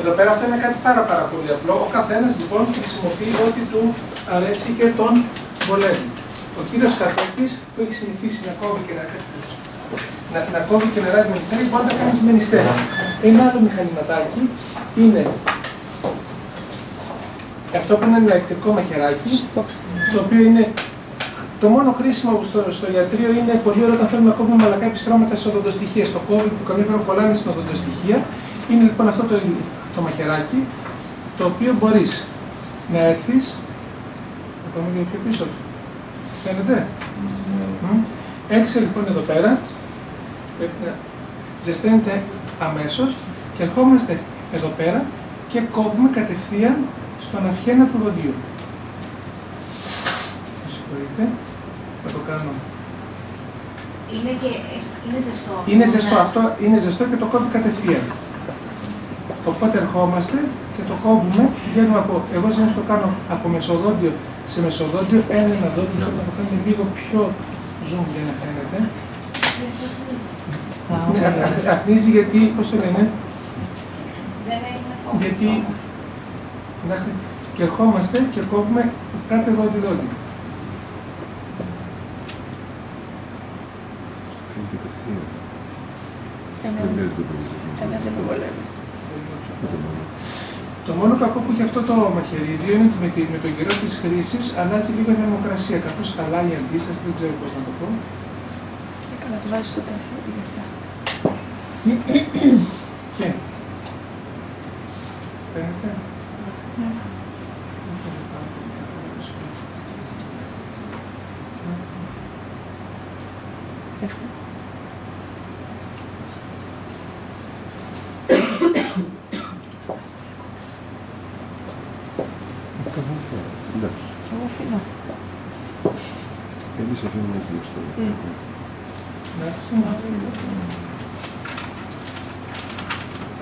Εδώ πέρα αυτό είναι κάτι πάρα πολύ απλό. Ο καθένας λοιπόν χρησιμοποιεί ό,τι του αρέσει και τον βολεύει. Ο κύριος καθέτης που έχει συνηθίσει να κόβει και να ράβει μενιστέρι, μπορεί να τα κάνει μενιστέρι. Ένα άλλο μηχανηματάκι είναι αυτό που είναι ένα ηλεκτρικό μαχαιράκι, το οποίο είναι το μόνο χρήσιμο στο ιατρείο είναι πολύ ωραίο όταν θέλουμε να κόβουμε μαλακά επιστρώματα στις οδοντοστοιχείες. Το κόβει που καμιά φορά κολλάνε στην οδοντοστοιχεία. Είναι λοιπόν αυτό το μαχαιράκι, το οποίο μπορείς να έρθεις. Θα πάμε λίγο πιο πίσω. Φαίνεται. Έρχεσαι λοιπόν εδώ πέρα. Ζεσταίνεται αμέσως και ερχόμαστε εδώ πέρα και κόβουμε κατευθείαν στον αυχένα του δοντιού. Με συγχωρείτε, θα το κάνω. Είναι ζεστό. Είναι ζεστό αυτό, είναι ζεστό και το κόβει κατευθείαν. Οπότε ερχόμαστε και το κόβουμε, πηγαίνουμε εγώ συνήθως το κάνω από μεσοδόντιο σε μεσοδόντιο, ένα δόντιο, θα το κάνουμε λίγο πιο zoom για να φαίνεται. Αχνίζει γιατί, πώς το λένε, γιατί και ερχόμαστε και κόβουμε κάθε δόντι. Το μόνο κακό που έχει αυτό το μαχαιρίδιο είναι ότι με τον καιρό της χρήσης αλλάζει λίγο η θερμοκρασία, καθώς χαλάει η αντίσταση, δεν ξέρω πώς να το πω. Έκανα το βάζεις στο πέσιο για αυτά. Και φαίνεται. Εγώ φύγω. Εμείς αφήνουμε να κλειστώ.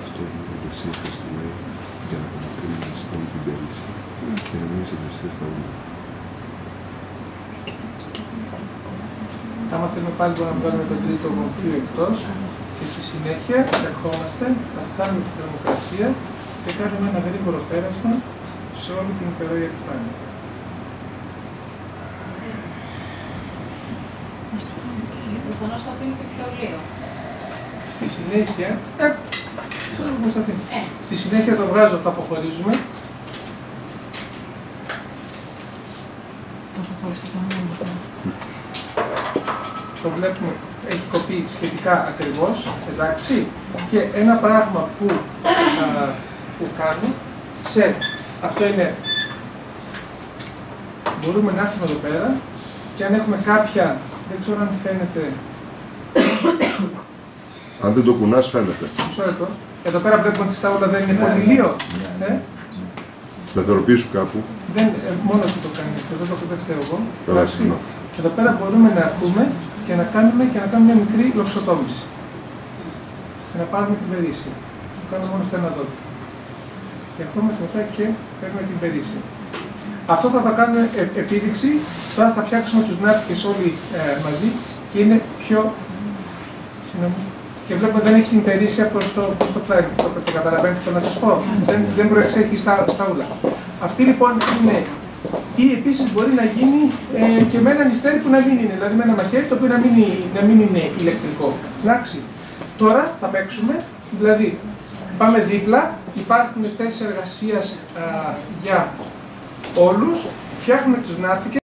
Αυτό είναι το σύμφωνο στη λέει για να απομακρύνεις όλη την πέρυσι και να μην είσαι δεσία στα ούλα. Άμα θέλουμε πάλι να βγάλουμε τον τρίτο γονθίο εκτός και στη συνέχεια ερχόμαστε, θα κάνουμε τη θερμοκρασία και κάνουμε ένα γρήγορο πέρασμα σε όλη την υπερόια επιφάνεια. Προφανώς το αφήνει και πιο λίγο. Στη συνέχεια, στη συνέχεια το βγάζω, το αποχωρίζουμε. Το βλέπουμε, έχει κοπεί σχετικά ακριβώς, εντάξει. Και ένα πράγμα που κάνω, αυτό είναι, μπορούμε να έρθουμε εδώ πέρα και αν έχουμε κάποια, δεν ξέρω αν φαίνεται. Αν δεν το κουνάς φαίνεται. Εδώ πέρα βλέπουμε ότι η στάουλα δεν είναι πολύ λίγο. Σταθεροποιήσου κάπου. Μόνο αυτό το κάνει αυτό, δεν φταίω εγώ. Εδώ πέρα μπορούμε να έρθουμε και να κάνουμε μια μικρή λοξοτόμηση. Και να πάρουμε την περίσσια. Το κάνουμε μόνο στο ένα δόντι. Και ερχόμαστε μετά και παίρνουμε την περίσσια. Αυτό θα το κάνουμε επίδειξη. Τώρα θα φτιάξουμε τους ναύκες όλοι μαζί και είναι πιο. Και βλέπουμε δεν έχει την περίσσια προς το πλάι. Το καταλαβαίνετε το να σας πω. Δεν προεξέχει στα ούλα. Αυτή λοιπόν είναι. Ή επίσης μπορεί να γίνει και με ένα νηστέρι που να μην είναι, δηλαδή με ένα μαχαίρι το οποίο να μην είναι ηλεκτρικό. Εντάξει. Τώρα θα παίξουμε, δηλαδή πάμε δίπλα, υπάρχουν θέσεις εργασίας για όλους, φτιάχνουμε τους ναύτικες.